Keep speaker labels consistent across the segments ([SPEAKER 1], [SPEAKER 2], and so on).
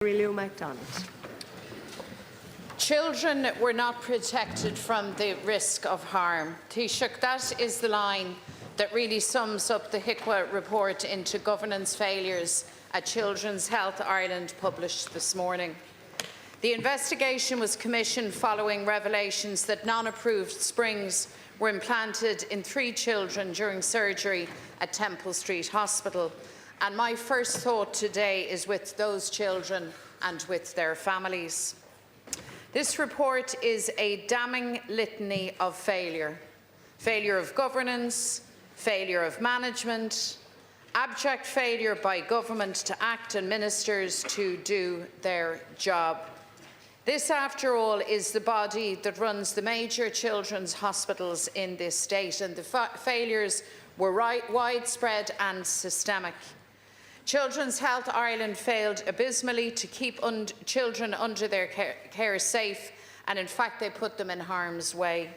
[SPEAKER 1] MaryLouMcDonald.
[SPEAKER 2] Children were not protected from the risk of harm. Taoiseach, that is the line that really sums up the Hikka report into governance failures at Children's Health Ireland published this morning. The investigation was commissioned following revelations that non-approved springs were implanted in 3 children during surgery at Temple Street Hospital. And my first thought today is with those children and with their families. This report is a damning litany of failure. Failure of governance, failure of management, abject failure by government to act and ministers to do their job. This, after all, is the body that runs the major children's hospitals in this state, and the failures were widespread and systemic. Children's Health Ireland failed abysmally to keep children under their care safe, and in fact they put them in harm's way.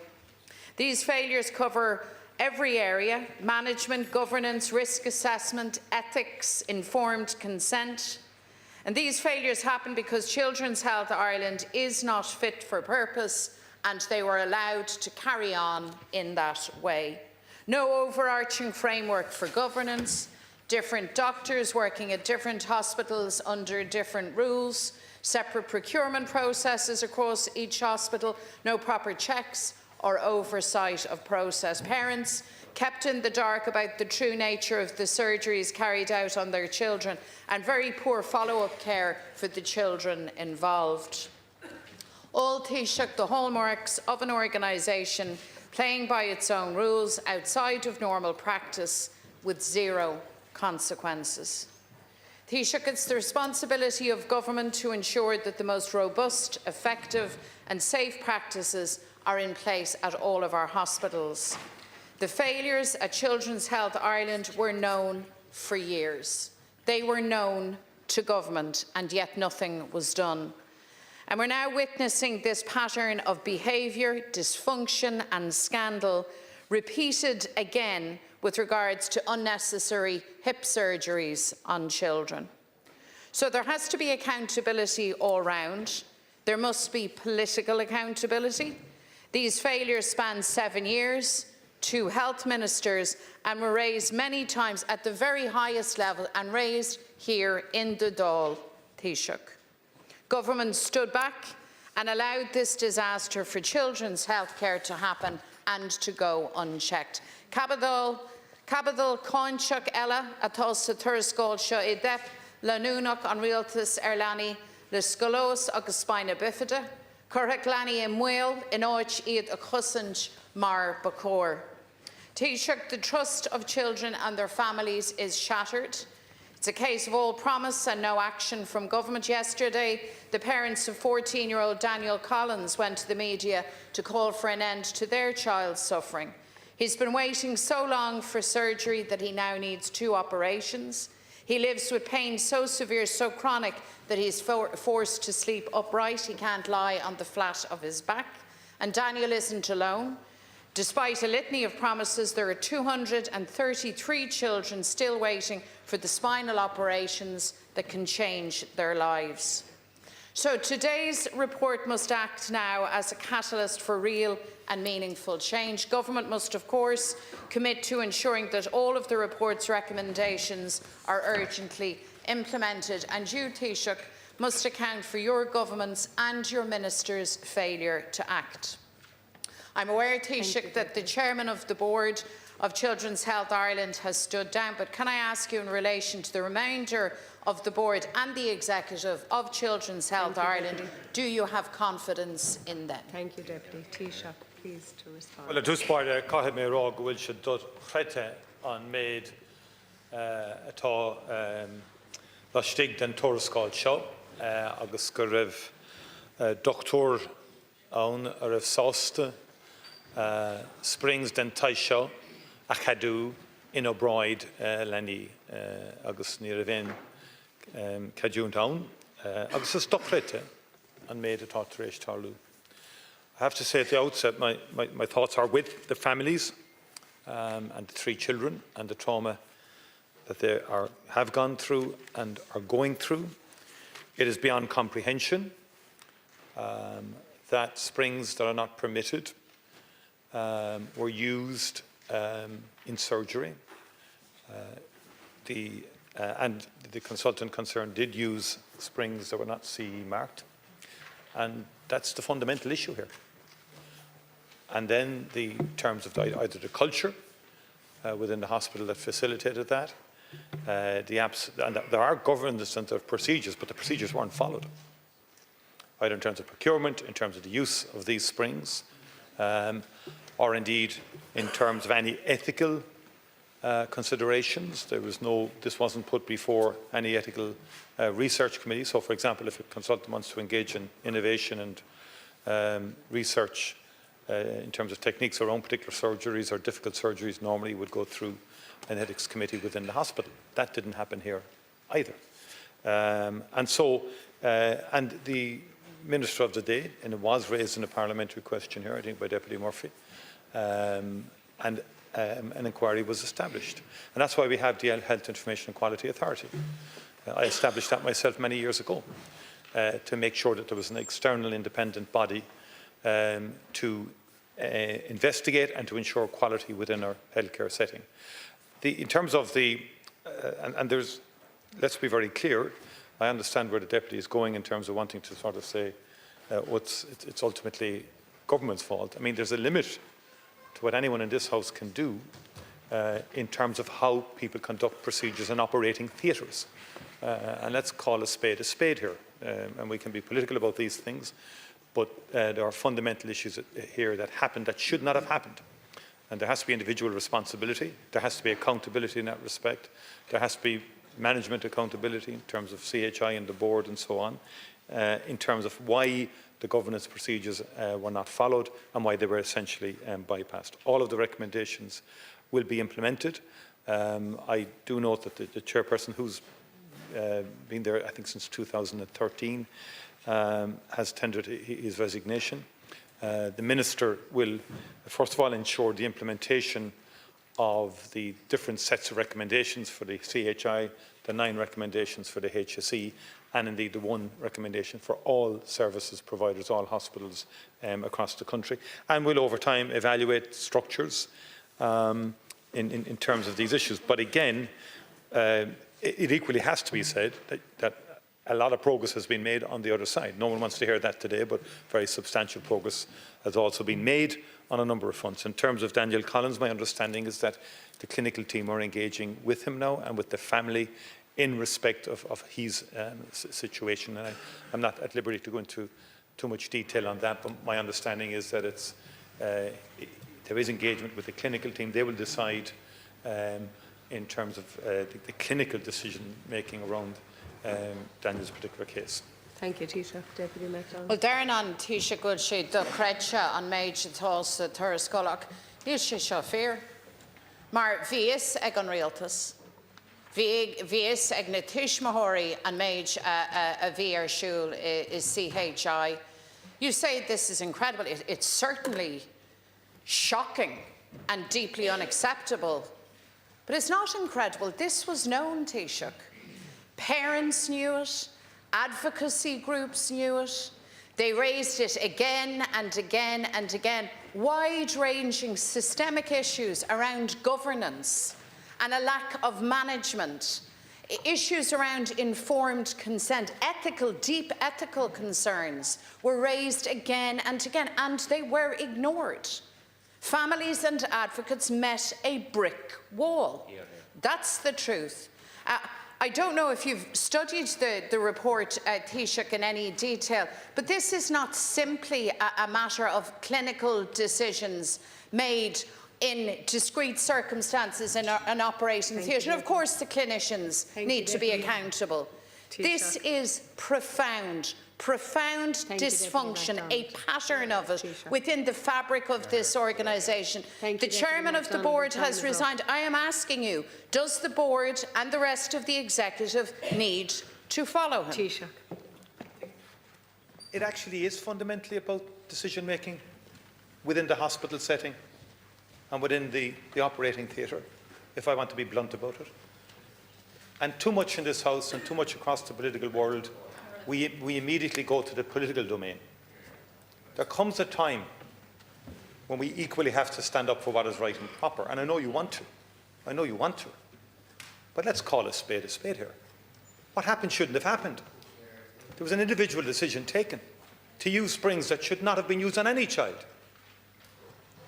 [SPEAKER 2] These failures cover every area: management, governance, risk assessment, ethics, informed consent. And these failures happen because Children's Health Ireland is not fit for purpose, and they were allowed to carry on in that way. No overarching framework for governance, different doctors working at different hospitals under different rules, separate procurement processes across each hospital, no proper checks or oversight of process. Parents kept in the dark about the true nature of the surgeries carried out on their children, and very poor follow-up care for the children involved. All Taoiseach, the hallmarks of an organisation playing by its own rules outside of normal practice with zero consequences. Taoiseach, it's the responsibility of government to ensure that the most robust, effective and safe practices are in place at all of our hospitals. The failures at Children's Health Ireland were known for years. They were known to government, and yet nothing was done. And we're now witnessing this pattern of behaviour, dysfunction and scandal repeated again with regards to unnecessary hip surgeries on children. So there has to be accountability all round. There must be political accountability. These failures span 7 years, 2 health ministers, and were raised many times at the very highest level and raised here in the Dáil, Taoiseach. Government stood back and allowed this disaster for children's health care to happen and to go unchecked. Cabadal Conchuk Ella atá sa tuarascáil seo I dteip le núnach an rialtas Lani le scolos agus spina bifida, curtha Lani I muil in áit iad a chusint mar bacór. Taoiseach, the trust of children and their families is shattered. It's a case of all promise and no action from government. Yesterday, the parents of 14-year-old Daniel Collins went to the media to call for an end to their child's suffering. He's been waiting so long for surgery that he now needs 2 operations. He lives with pain so severe, so chronic, that he's forced to sleep upright. He can't lie on the flat of his back. And Daniel isn't alone. Despite a litany of promises, there are 233 children still waiting for the spinal operations that can change their lives. So today's report must act now as a catalyst for real and meaningful change. Government must, of course, commit to ensuring that all of the report's recommendations are urgently implemented, and you, Taoiseach, must account for your government's and your ministers' failure to act. I'm aware, Taoiseach, that the chairman of the board of Children's Health Ireland has stood down, but can I ask you in relation to the remainder of the board and the executive of Children's Health Ireland, do you have confidence in them?
[SPEAKER 1] Thank you, Deputy. Taoiseach, please to respond.
[SPEAKER 3] Well, I just part caithfid mé rá go bhfuil se dot chreite an méid atá lastig den tuarascáil seo agus go raibh doctor ann a raibh sásta springs den taith seo a chadú in O'Bride lení agus ní a bhéin cadún ann agus is dochreite an méid atá tar éis tarlú. I have to say at the outset, my thoughts are with the families and the 3 children and the trauma that they have gone through and are going through. It is beyond comprehension that springs that are not permitted were used in surgery. And the consultant concerned did use springs that were not CE marked. And that's the fundamental issue here. And then the terms of either the culture within the hospital that facilitated that, and there are governance and there are procedures, but the procedures weren't followed, either in terms of procurement, in terms of the use of these springs, or indeed in terms of any ethical considerations. This wasn't put before any ethical research committee. So, for example, if a consultant wants to engage in innovation and research in terms of techniques around particular surgeries or difficult surgeries, normally would go through an ethics committee within the hospital. That didn't happen here either. And the Minister of the day, and it was raised in a parliamentary question here, I think by Deputy Murphy, and an inquiry was established. And that's why we have the Health Information and Quality Authority. I established that myself many years ago to make sure that there was an external independent body to investigate and to ensure quality within our healthcare setting. In terms of let's be very clear, I understand where the Deputy is going in terms of wanting to sort of say it's ultimately government's fault. I mean, there's a limit to what anyone in this House can do in terms of how people conduct procedures in operating theatres. And let's call a spade here. And we can be political about these things, but there are fundamental issues here that happened that should not have happened. And there has to be individual responsibility. There has to be accountability in that respect. There has to be management accountability in terms of CHI and the board and so on, in terms of why the governance procedures were not followed and why they were essentially bypassed. All of the recommendations will be implemented. I do note that the chairperson, who's been there, I think, since 2013, has tendered his resignation. The Minister will, first of all, ensure the implementation of the different sets of recommendations for the CHI, the 9 recommendations for the HSE, and indeed the 1 recommendation for all services providers, all hospitals across the country, and will over time evaluate structures in terms of these issues. But again, it equally has to be said that a lot of progress has been made on the other side. No one wants to hear that today, but very substantial progress has also been made on a number of fronts. In terms of Daniel Collins, my understanding is that the clinical team are engaging with him now and with the family in respect of his situation. And I'm not at liberty to go into too much detail on that, but my understanding is that there is engagement with the clinical team. They will decide in terms of the clinical decision-making around Daniel's particular case.
[SPEAKER 1] Thank you, Taoiseach. Deputy MacDonald.
[SPEAKER 2] Well, Darnan Taoiseach go sé do creidse an méid atá turas scoileach, níl sé seo fér. Mar bhíos ag an rialtas. Bhíos ag na tuismitheoirí an méid a bhí ar siúl is CHI. You say this is incredible. It's certainly shocking and deeply unacceptable. But it's not incredible. This was known, Taoiseach. Parents knew it. Advocacy groups knew it. They raised it again and again and again. Wide-ranging systemic issues around governance and a lack of management. Issues around informed consent, deep ethical concerns were raised again and again, and they were ignored. Families and advocates met a brick wall. That's the truth. I don't know if you've studied the report, Taoiseach, in any detail, but this is not simply a matter of clinical decisions made in discrete circumstances in an operating theatre. And of course, the clinicians need to be accountable. This is profound dysfunction, a pattern of it within the fabric of this organisation. The chairman of the board has resigned. I am asking you, does the board and the rest of the executive need to follow him?
[SPEAKER 3] It actually is fundamentally about decision making within the hospital setting and within the operating theatre, if I want to be blunt about it. And too much in this House and too much across the political world we immediately go to the political domain. There comes a time when we equally have to stand up for what is right and proper, and I know you want to. I know you want to. But let's call a spade here. What happened shouldn't have happened. There was an individual decision taken to use springs that should not have been used on any child.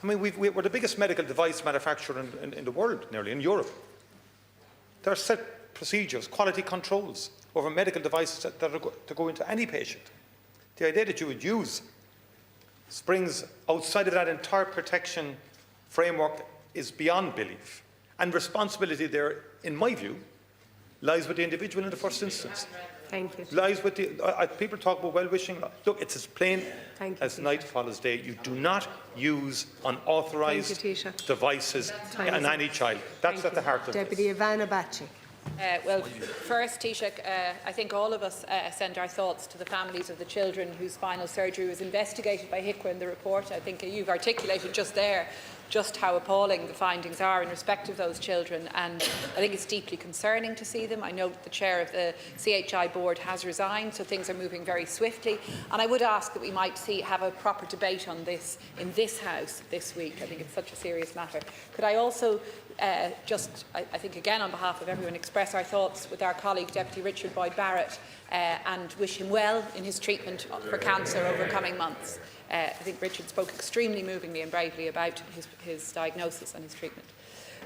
[SPEAKER 3] I mean, we're the biggest medical device manufacturer in the world, nearly, in Europe. There are set procedures, quality controls over medical devices that are to go into any patient. The idea that you would use springs outside of that entire protection framework is beyond belief. And responsibility there, in my view, lies with the individual in the first instance.
[SPEAKER 1] Thank you.
[SPEAKER 3] Lies with the people talk about well-wishing. Look, it's as plain as night follows day. You do not use unauthorised devices on any child. That's at the heart of
[SPEAKER 1] Deputy Ivana Bacik.
[SPEAKER 4] Well, first, Taoiseach, I think all of us send our thoughts to the families of the children whose spinal surgery was investigated by Hikka in the report. I think you've articulated just there just how appalling the findings are in respect of those children, and I think it's deeply concerning to see them. I note the chair of the CHI board has resigned, so things are moving very swiftly, and I would ask that we might have a proper debate on this in this House this week. I think it's such a serious matter. Could I also I think again on behalf of everyone, express our thoughts with our colleague Deputy Richard Boyd Barrett and wish him well in his treatment for cancer over coming months. I think Richard spoke extremely movingly and bravely about his diagnosis and his treatment.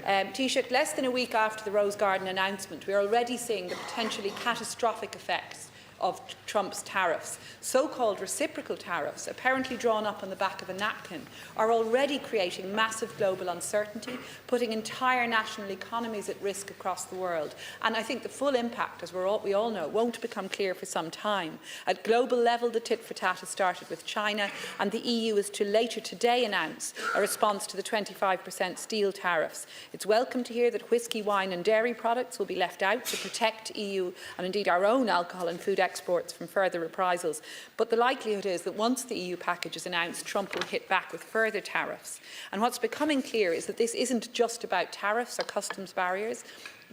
[SPEAKER 4] Taoiseach, less than a week after the Rose Garden announcement, we are already seeing the potentially catastrophic effects of Trump's tariffs. So-called reciprocal tariffs, apparently drawn up on the back of a napkin, are already creating massive global uncertainty, putting entire national economies at risk across the world. And I think the full impact, as we all know, won't become clear for some time. At global level, the tit-for-tat has started with China, and the EU is to later today announce a response to the 25% steel tariffs. It's welcome to hear that whisky, wine and dairy products will be left out to protect EU and indeed our own alcohol and food exports from further reprisals. But the likelihood is that once the EU package is announced, Trump will hit back with further tariffs. And what's becoming clear is that this isn't just about tariffs or customs barriers.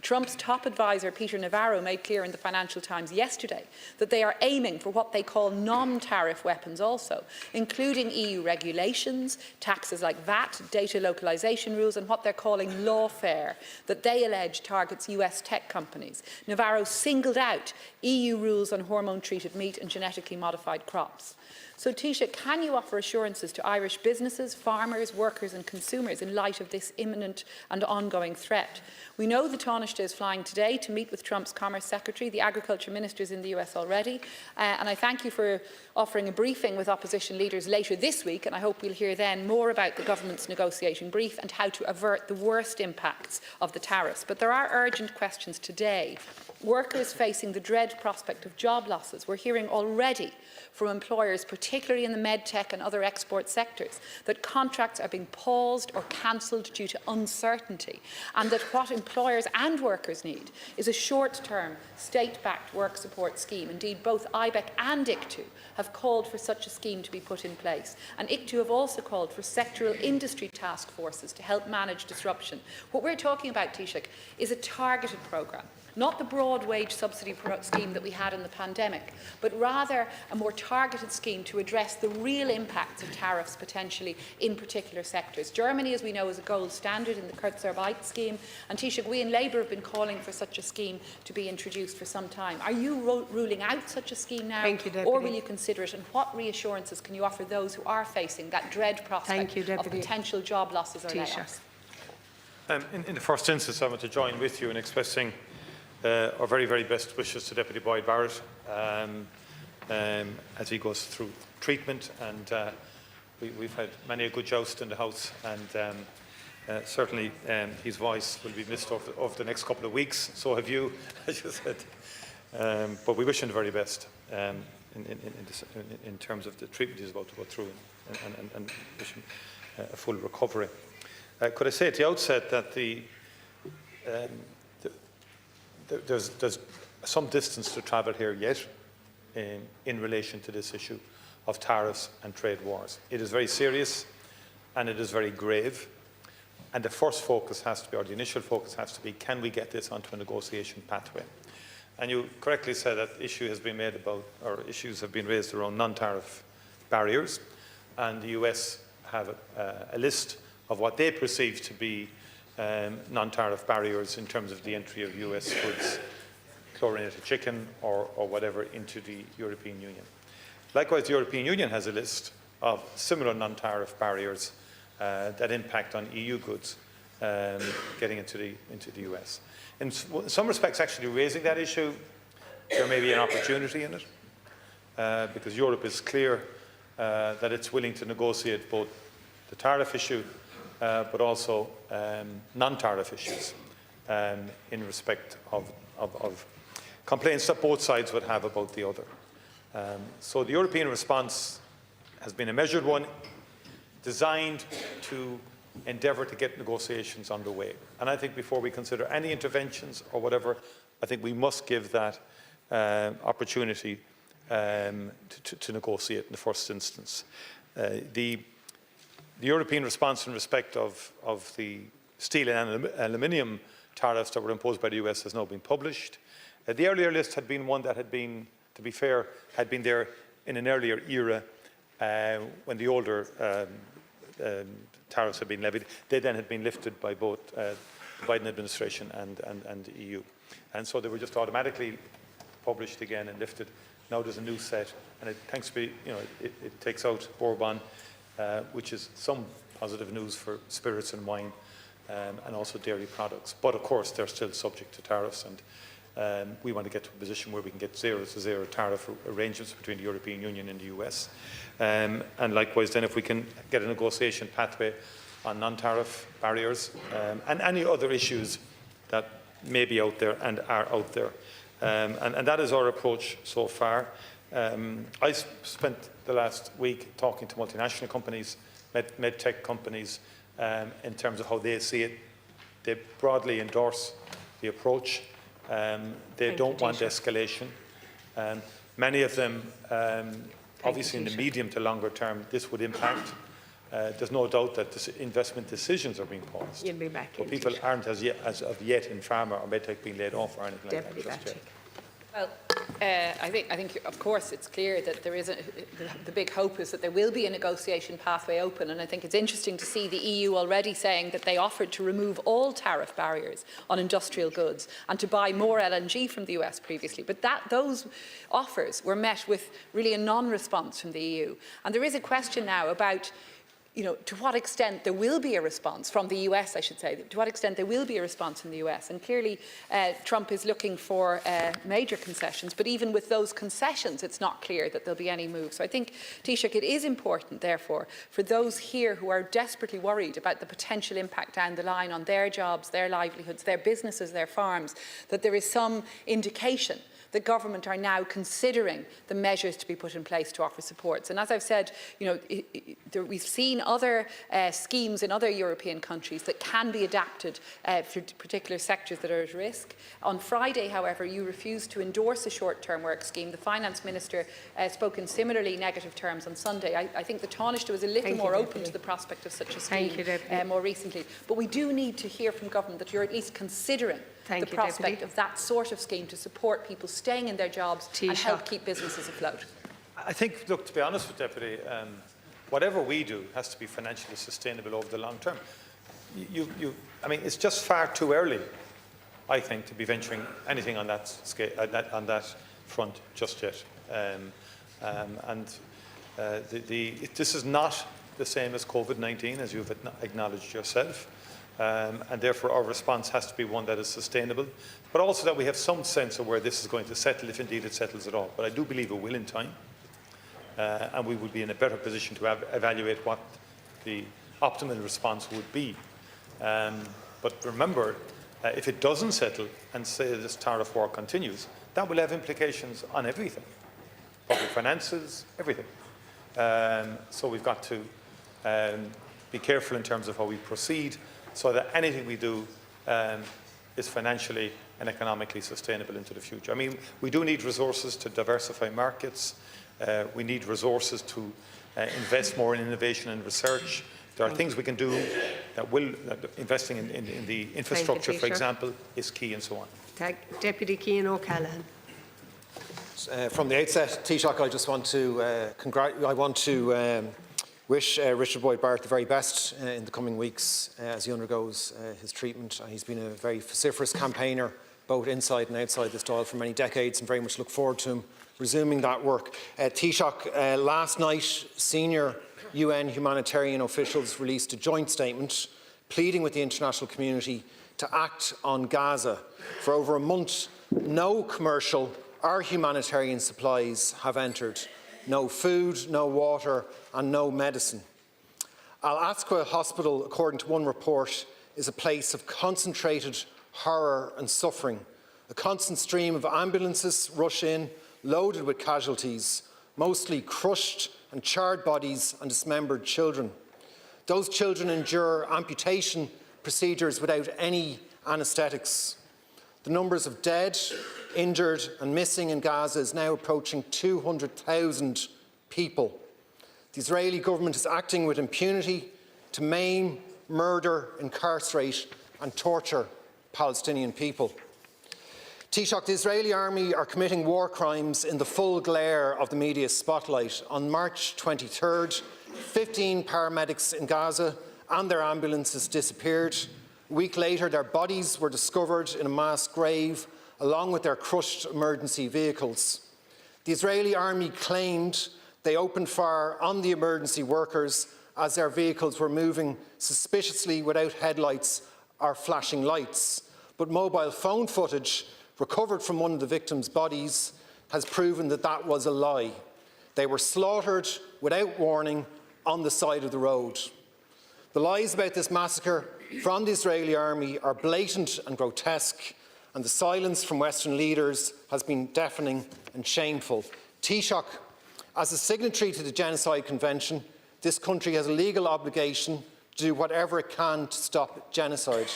[SPEAKER 4] Trump's top advisor, Peter Navarro, made clear in the Financial Times yesterday that they are aiming for what they call non-tariff weapons also, including EU regulations, taxes like VAT, data localisation rules, and what they're calling lawfare, that they allege targets US tech companies. Navarro singled out EU rules on hormone-treated meat and genetically modified crops. So, Taoiseach, can you offer assurances to Irish businesses, farmers, workers and consumers in light of this imminent and ongoing threat? We know the Taoiseach is flying today to meet with Trump's Commerce Secretary. The Agriculture Minister is in the US already. And I thank you for offering a briefing with opposition leaders later this week, and I hope we'll hear then more about the government's negotiation brief and how to avert the worst impacts of the tariffs. But there are urgent questions today. Workers facing the dread prospect of job losses. We're hearing already from employers, particularly in the medtech and other export sectors, that contracts are being paused or cancelled due to uncertainty, and that what employers and workers need is a short-term, state-backed work support scheme. Indeed, both IBEC and ICTU have called for such a scheme to be put in place, and ICTU have also called for sectoral industry task forces to help manage disruption. What we're talking about, Taoiseach, is a targeted programme. Not the broad wage subsidy scheme that we had in the pandemic, but rather a more targeted scheme to address the real impacts of tariffs potentially in particular sectors. Germany, as we know, is a gold standard in the Kurzarbeit scheme, and Taoiseach, we in Labour have been calling for such a scheme to be introduced for some time. Are you ruling out such a scheme now, or will you consider it, and what reassurances can you offer those who are facing that dread prospect of potential job losses or layoffs?
[SPEAKER 3] In the first instance, I want to join with you in expressing our very, very best wishes to Deputy Boyd Barrett as he goes through treatment, and we've had many a good joust in the House, and certainly his voice will be missed over the next couple of weeks. So have you, as you said. But we wish him the very best in terms of the treatment he's about to go through, and wish him a full recovery. Could I say at the outset that there's some distance to travel here yet in relation to this issue of tariffs and trade wars. It is very serious and it is very grave, and the first focus has to be, or the initial focus has to be, can we get this onto a negotiation pathway? And you correctly said that issue has been made about, or issues have been raised around non-tariff barriers, and the US have a list of what they perceive to be non-tariff barriers in terms of the entry of US goods, chlorinated chicken or whatever, into the European Union. Likewise, the European Union has a list of similar non-tariff barriers that impact on EU goods getting into the US. In some respects, actually raising that issue, there may be an opportunity in it, because Europe is clear that it's willing to negotiate both the tariff issue but also non-tariff issues in respect of complaints that both sides would have about the other. So the European response has been a measured one, designed to endeavour to get negotiations underway. And I think before we consider any interventions or whatever, I think we must give that opportunity to negotiate in the first instance. The European response in respect of the steel and aluminium tariffs that were imposed by the US has now been published. The earlier list had been one that had been, to be fair, had been there in an earlier era when the older tariffs had been levied. They then had been lifted by both the Biden administration and the EU. And so they were just automatically published again and lifted. Now there's a new set, and it, thanks to, it takes out bourbon, which is some positive news for spirits and wine, and also dairy products. But of course, they're still subject to tariffs, and we want to get to a position where we can get zero-to-zero tariff arrangements between the European Union and the US. And likewise, then, if we can get a negotiation pathway on non-tariff barriers and any other issues that may be out there and are out there. And that is our approach so far. I spent the last week talking to multinational companies, med-tech companies, in terms of how they see it. They broadly endorse the approach. They don't want escalation. Many of them, obviously in the medium to longer term, this would impact. There's no doubt that investment decisions are being paused.
[SPEAKER 1] You'll be back
[SPEAKER 3] But people aren't as of yet in pharma or medtech being laid off or anything like that just yet.
[SPEAKER 4] Well, I think, of course, it's clear that there is the big hope is that there will be a negotiation pathway open, and I think it's interesting to see the EU already saying that they offered to remove all tariff barriers on industrial goods and to buy more LNG from the US previously. But those offers were met with really a non-response from the EU. And there is a question now about to what extent there will be a response from the US, I should say, to what extent there will be a response in the US. And clearly, Trump is looking for major concessions, but even with those concessions, it's not clear that there'll be any move. So I think, Taoiseach, it is important, therefore, for those here who are desperately worried about the potential impact down the line on their jobs, their livelihoods, their businesses, their farms, that there is some indication the government are now considering the measures to be put in place to offer supports. And as I've said, we've seen other schemes in other European countries that can be adapted for particular sectors that are at risk. On Friday, however, you refused to endorse a short-term work scheme. The Finance Minister spoke in similarly negative terms on Sunday. I think the Taoiseach was a little more open to the prospect of such a scheme more recently. But we do need to hear from government that you're at least considering the prospect of that sort of scheme to support people staying in their jobs and help keep businesses afloat.
[SPEAKER 3] I think, look, to be honest with Deputy, whatever we do has to be financially sustainable over the long term. I mean, it's just far too early, I think, to be venturing anything on that scale, on that front just yet. This is not the same as COVID-19, as you've acknowledged yourself. And therefore our response has to be one that is sustainable, but also that we have some sense of where this is going to settle, if indeed it settles at all. But I do believe it will in time, and we will be in a better position to evaluate what the optimal response would be. But remember, if it doesn't settle and say this tariff war continues, that will have implications on everything, public finances, everything. So we've got to be careful in terms of how we proceed, so that anything we do is financially and economically sustainable into the future. I mean, we do need resources to diversify markets. We need resources to invest more in innovation and research. There are things we can do that will, investing in the infrastructure, for example, is key, and so on.
[SPEAKER 1] Deputy Cian O'Callaghan.
[SPEAKER 5] From the outset, Taoiseach, I just want to wish Richard Boyd Barrett the very best in the coming weeks as he undergoes his treatment. He's been a very vociferous campaigner, both inside and outside this Dáil for many decades, and very much look forward to him resuming that work. Taoiseach, last night, senior UN humanitarian officials released a joint statement pleading with the international community to act on Gaza. For over a month, no commercial or humanitarian supplies have entered. No food, no water and no medicine. Al-Aqsa Hospital, according to one report, is a place of concentrated horror and suffering. A constant stream of ambulances rush in, loaded with casualties, mostly crushed and charred bodies and dismembered children. Those children endure amputation procedures without any anaesthetics. The numbers of dead, injured and missing in Gaza is now approaching 200,000 people. The Israeli government is acting with impunity to maim, murder, incarcerate and torture Palestinian people. Taoiseach, the Israeli army are committing war crimes in the full glare of the media spotlight. On March 23rd, 15 paramedics in Gaza and their ambulances disappeared. A week later, their bodies were discovered in a mass grave along with their crushed emergency vehicles. The Israeli army claimed they opened fire on the emergency workers as their vehicles were moving suspiciously without headlights or flashing lights. But mobile phone footage recovered from one of the victims' bodies has proven that that was a lie. They were slaughtered without warning on the side of the road. The lies about this massacre from the Israeli army are blatant and grotesque, and the silence from Western leaders has been deafening and shameful. Taoiseach, as a signatory to the Genocide Convention, this country has a legal obligation to do whatever it can to stop genocide.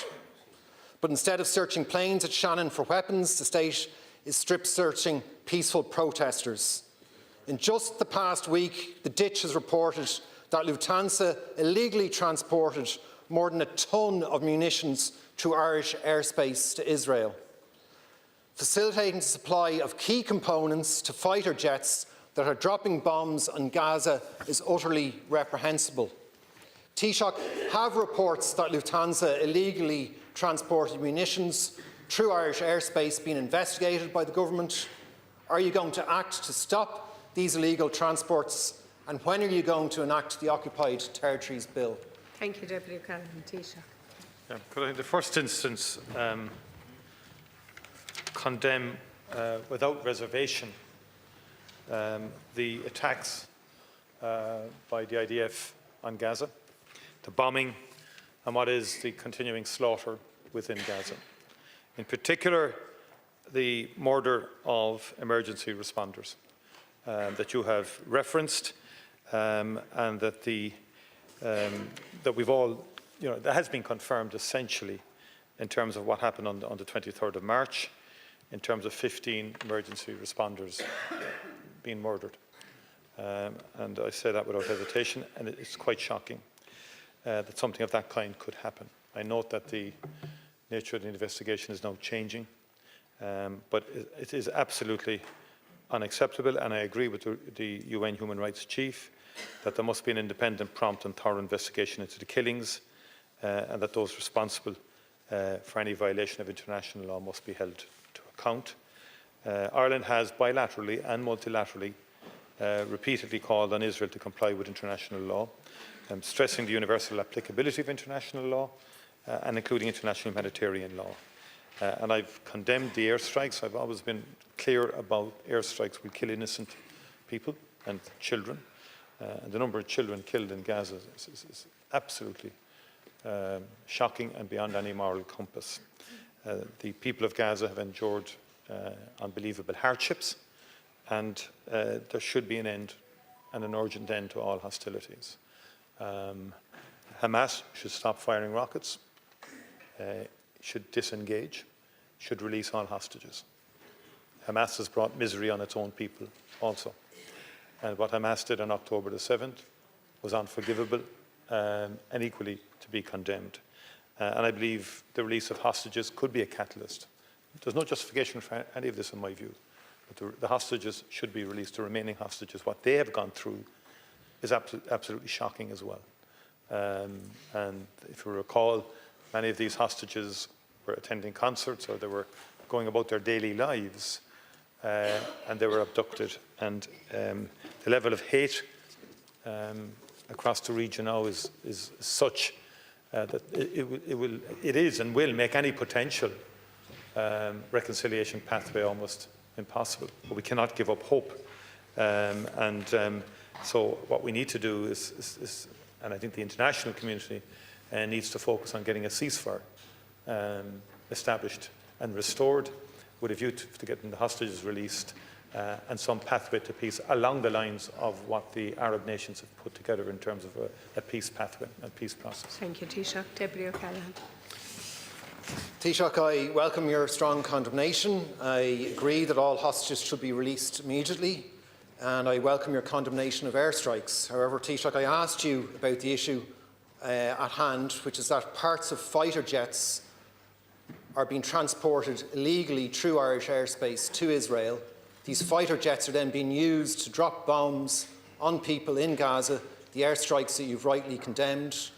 [SPEAKER 5] But instead of searching planes at Shannon for weapons, the state is strip-searching peaceful protesters. In just the past week, the Ditch has reported that Lufthansa illegally transported more than a tonne of munitions through Irish airspace to Israel. Facilitating the supply of key components to fighter jets that are dropping bombs on Gaza is utterly reprehensible. Taoiseach, have reports that Lufthansa illegally transported munitions through Irish airspace been investigated by the government? Are you going to act to stop these illegal transports? And when are you going to enact the Occupied Territories Bill?
[SPEAKER 1] Thank you, Deputy O'Callaghan. Taoiseach.
[SPEAKER 3] Yeah, could I, in the first instance, condemn without reservation the attacks by the IDF on Gaza, the bombing and what is the continuing slaughter within Gaza. In particular, the murder of emergency responders that you have referenced, and that that we've all, that has been confirmed essentially in terms of what happened on the 23rd of March, in terms of 15 emergency responders being murdered. And I say that without hesitation, and it's quite shocking that something of that kind could happen. I note that the nature of the investigation is now changing, but it is absolutely unacceptable, and I agree with the UN Human Rights Chief that there must be an independent, prompt and thorough investigation into the killings, and that those responsible for any violation of international law must be held to account. Ireland has bilaterally and multilaterally repeatedly called on Israel to comply with international law, stressing the universal applicability of international law and including international humanitarian law. And I've condemned the airstrikes. I've always been clear about airstrikes will kill innocent people and children. And the number of children killed in Gaza is absolutely shocking and beyond any moral compass. The people of Gaza have endured unbelievable hardships, and there should be an end, and an urgent end, to all hostilities. Hamas should stop firing rockets, should disengage, should release all hostages. Hamas has brought misery on its own people also. And what Hamas did on October the 7th was unforgivable and equally to be condemned. And I believe the release of hostages could be a catalyst There's no justification for any of this in my view. But the hostages should be released, the remaining hostages. What they have gone through is absolutely shocking as well. And if you recall, many of these hostages were attending concerts or they were going about their daily lives and they were abducted. And the level of hate across the region now is such that it is and will make any potential reconciliation pathway almost impossible. But we cannot give up hope. So what we need to do is, and I think the international community needs to focus on getting a ceasefire established and restored with a view to getting the hostages released and some pathway to peace along the lines of what the Arab nations have put together in terms of a peace pathway and peace process.
[SPEAKER 1] Thank you, Taoiseach. Deputy O'Callaghan.
[SPEAKER 5] Taoiseach, I welcome your strong condemnation. I agree that all hostages should be released immediately, and I welcome your condemnation of airstrikes. However, Taoiseach, I asked you about the issue at hand, which is that parts of fighter jets are being transported illegally through Irish airspace to Israel. These fighter jets are then being used to drop bombs on people in Gaza, the airstrikes that you've rightly condemned,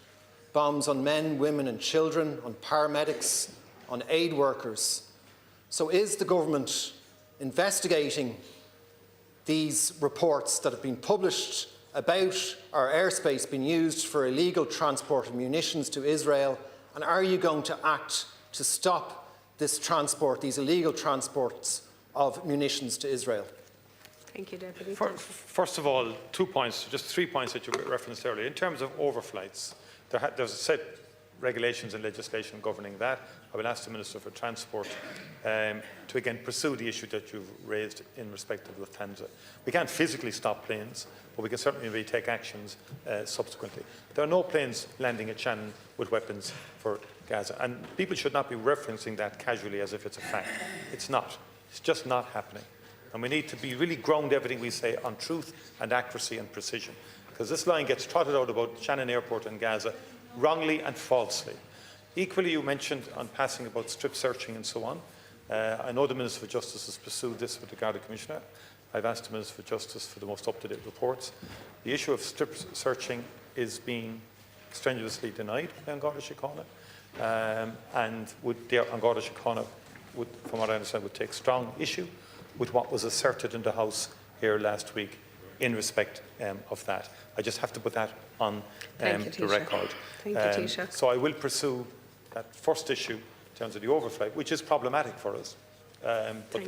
[SPEAKER 5] bombs on men, women and children, on paramedics, on aid workers. So is the government investigating these reports that have been published about our airspace being used for illegal transport of munitions to Israel, and are you going to act to stop this transport, these illegal transports of munitions to Israel?
[SPEAKER 1] Thank you, Deputy.
[SPEAKER 3] First of all, 2 points, just 3 points that you referenced earlier. In terms of overflights, there's a set regulations and legislation governing that. I will ask the Minister for Transport to again pursue the issue that you've raised in respect of Lufthansa. We can't physically stop planes, but we can certainly take actions subsequently. There are no planes landing at Shannon with weapons for Gaza, and people should not be referencing that casually as if it's a fact. It's not. It's just not happening. And we need to be really ground everything we say on truth and accuracy and precision, because this line gets trotted out about Shannon Airport and Gaza wrongly and falsely. Equally, you mentioned on passing about strip searching and so on. I know the Minister for Justice has pursued this with the Garda Commissioner. I've asked the Minister for Justice for the most up-to-date reports. The issue of strip searching is being strenuously denied by An Garda Síochána, and An Garda Síochána, from what I understand, would take strong issue with what was asserted in the House here last week in respect of that. I just have to put that on the record.
[SPEAKER 1] Thank you, Taoiseach.
[SPEAKER 3] So I will pursue that first issue in terms of the overflight, which is problematic for us. But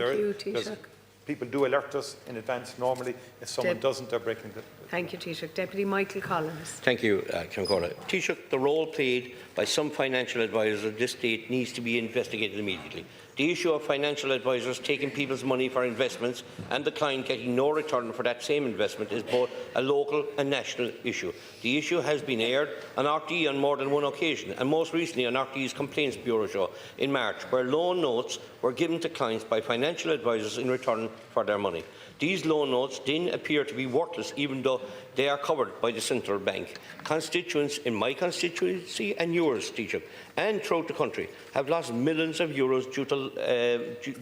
[SPEAKER 3] people do alert us in advance normally. If someone doesn't, they're breaking the...
[SPEAKER 1] Thank you, Taoiseach. Deputy Michael Collins.
[SPEAKER 6] Thank you, Cian. Taoiseach, the role played by some financial advisers of this state needs to be investigated immediately. The issue of financial advisers taking people's money for investments and the client getting no return for that same investment is both a local and national issue. The issue has been aired on RTE on more than one occasion, and most recently on RTE's Complaints Bureau show in March, where loan notes were given to clients by financial advisers in return for their money. These loan notes then appear to be worthless, even though they are covered by the central bank. Constituents in my constituency and yours, Taoiseach, and throughout the country have lost millions of euros due to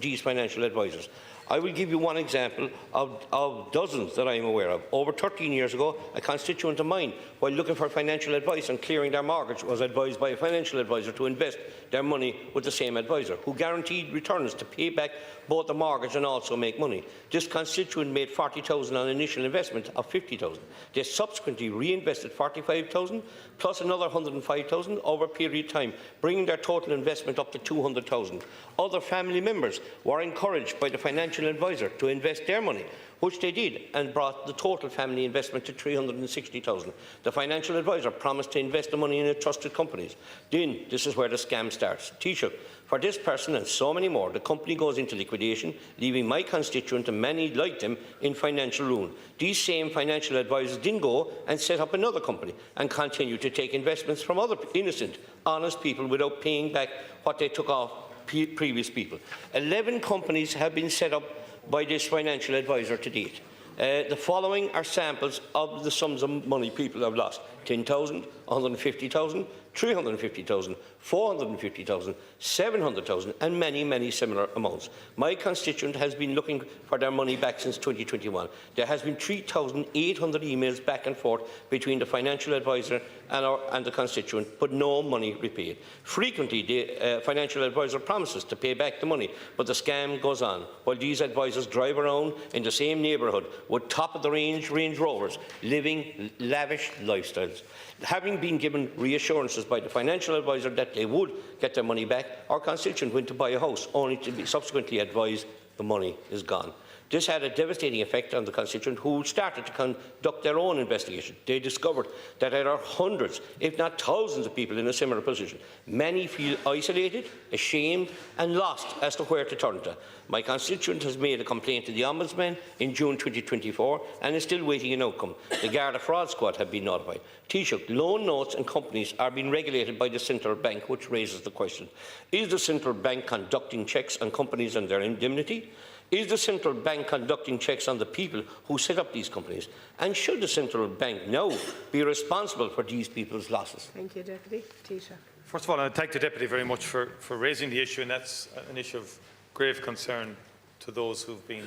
[SPEAKER 6] these financial advisers. I will give you one example of dozens that I am aware of. Over 13 years ago, a constituent of mine, while looking for financial advice on clearing their mortgage, was advised by a financial advisor to invest their money with the same advisor, who guaranteed returns to pay back both the mortgage and also make money. This constituent made 40,000 on initial investment of 50,000. They subsequently reinvested 45,000 plus another 105,000 over a period of time, bringing their total investment up to 200,000. Other family members were encouraged by the financial advisor to invest their money, which they did, and brought the total family investment to 360,000. The financial advisor promised to invest the money in trusted companies. Then, this is where the scam starts. Taoiseach, for this person and so many more, the company goes into liquidation, leaving my constituent and many like them in financial ruin. These same financial advisors then go and set up another company and continue to take investments from other innocent, honest people without paying back what they took off previous people. 11 companies have been set up by this financial advisor to date. The following are samples of the sums of money people have lost: 10,000, 150,000, 350,000, 450,000, 700,000 and many, many similar amounts. My constituent has been looking for their money back since 2021. There has been 3,800 emails back and forth between the financial advisor and the constituent, but no money repaid. Frequently, the financial advisor promises to pay back the money, but the scam goes on, while these advisors drive around in the same neighbourhood with top-of-the-range Range Rovers, living lavish lifestyles. Having been given reassurances by the financial advisor that they would get their money back, our constituent went to buy a house, only to be subsequently advised the money is gone. This had a devastating effect on the constituent, who started to conduct their own investigation. They discovered that there are hundreds, if not thousands, of people in a similar position. Many feel isolated, ashamed and lost as to where to turn to. My constituent has made a complaint to the Ombudsman in June 2024 and is still waiting an outcome. The Garda Fraud Squad have been notified. Taoiseach, loan notes and companies are being regulated by the Central Bank, which raises the question: is the Central Bank conducting checks on companies and their indemnity? Is the Central Bank conducting checks on the people who set up these companies? And should the Central Bank now be responsible for these people's losses?
[SPEAKER 1] Thank you, Deputy. Taoiseach.
[SPEAKER 3] First of all, I thank the Deputy very much for raising the issue, and that's an issue of grave concern to those who've been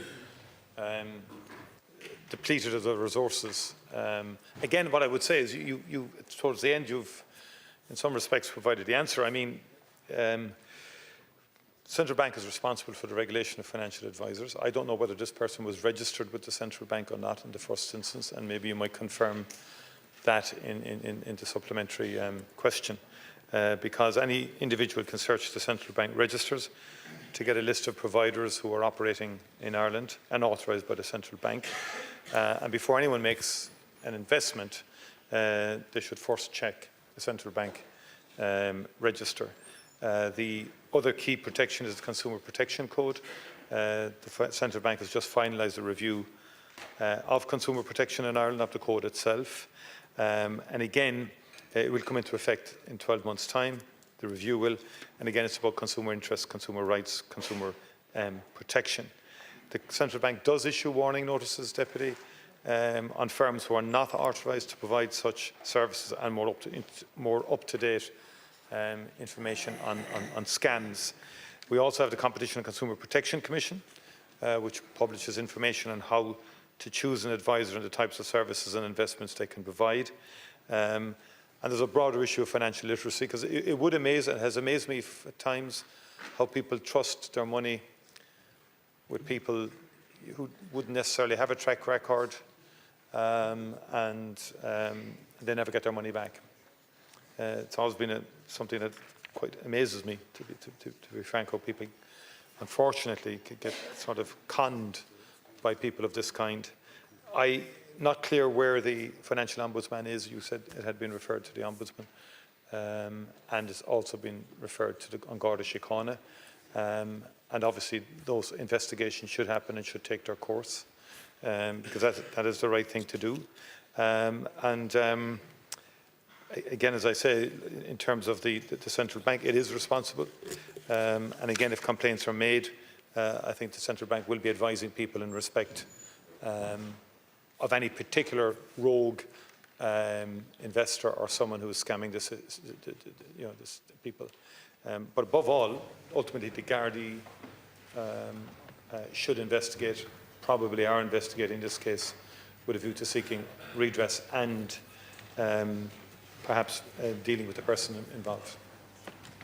[SPEAKER 3] depleted of their resources. Again, what I would say is you towards the end, you've in some respects provided the answer. I mean, Central Bank is responsible for the regulation of financial advisors. I don't know whether this person was registered with the Central Bank or not in the first instance, and maybe you might confirm that in the supplementary question, because any individual can search the Central Bank registers to get a list of providers who are operating in Ireland and authorised by the Central Bank. And before anyone makes an investment, they should first check the Central Bank register. The other key protection is the Consumer Protection Code. The Central Bank has just finalised a review of consumer protection in Ireland, of the code itself. And again, it will come into effect in 12 months' time. The review will. And again, it's about consumer interests, consumer rights, consumer protection. The Central Bank does issue warning notices, Deputy, on firms who are not authorised to provide such services, and more up-to-date information on scams. We also have the Competition and Consumer Protection Commission, which publishes information on how to choose an advisor and the types of services and investments they can provide. And there's a broader issue of financial literacy, because it would amaze, and has amazed me at times, how people trust their money with people who wouldn't necessarily have a track record, and they never get their money back. It's always been something that quite amazes me, to be frank, how people, unfortunately, could get sort of conned by people of this kind. I'm not clear where the Financial Ombudsman is. You said it had been referred to the Ombudsman, and it's also been referred to the Garda Síochána. And obviously, those investigations should happen and should take their course, because that is the right thing to do. Again, as I say, in terms of the Central Bank, it is responsible. And again, if complaints are made, I think the Central Bank will be advising people in respect of any particular rogue investor or someone who is scamming this people. But above all, ultimately, the Gardaí should investigate, probably are investigating this case with a view to seeking redress and perhaps dealing with the person involved.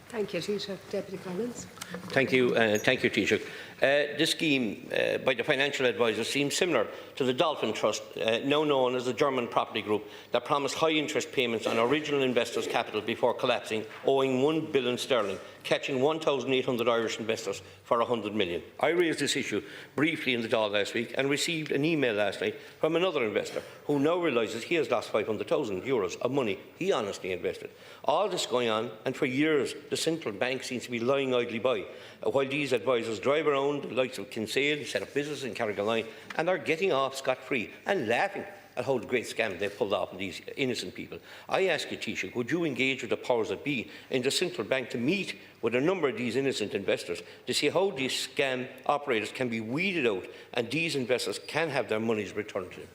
[SPEAKER 1] Thank you, Taoiseach. Deputy Collins.
[SPEAKER 6] Thank you, Taoiseach. This scheme by the financial advisor seems similar to the Dolphin Trust, now known as the German property group, that promised high interest payments on original investors' capital before collapsing, owing £1 billion sterling, catching 1,800 Irish investors for 100 million. I raised this issue briefly in the Dáil last week and received an email last night from another investor who now realises he has lost 500,000 euros of money he honestly invested. All this going on, and for years the Central Bank seems to be lying idly by, while these advisors drive around the likes of Kinsale, set up business in Carrigaline, and are getting off scot-free and laughing at how the great scam they pulled off on these innocent people. I ask you, Taoiseach, would you engage with the powers that be in the Central Bank to meet with a number of these innocent investors to see how these scam operators can be weeded out and these investors can have their monies returned to them?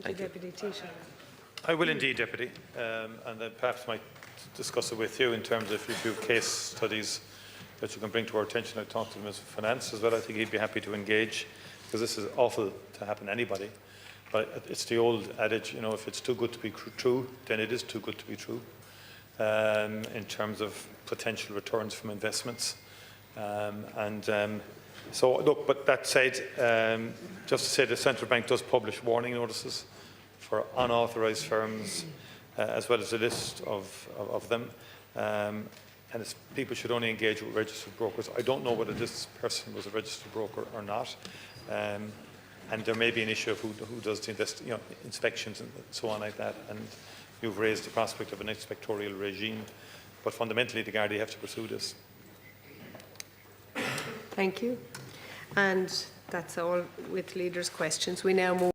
[SPEAKER 1] Thank you, Deputy Taoiseach.
[SPEAKER 3] I will indeed, Deputy, and then perhaps my discuss it with you in terms of if you have case studies that you can bring to our attention. I talked to Mr. Finance as well. I think he'd be happy to engage, because this is awful to happen to anybody. But it's the old adage, you know, if it's too good to be true, then it is too good to be true, in terms of potential returns from investments. So, look, but that said, just to say the Central Bank does publish warning notices for unauthorised firms, as well as a list of them. And people should only engage with registered brokers. I don't know whether this person was a registered broker or not. And there may be an issue of who does the inspections and so on like that. And you've raised the prospect of an inspectorial regime. But fundamentally, the Gardaí have to pursue this.
[SPEAKER 1] Thank you. And that's all with leaders' questions. We now move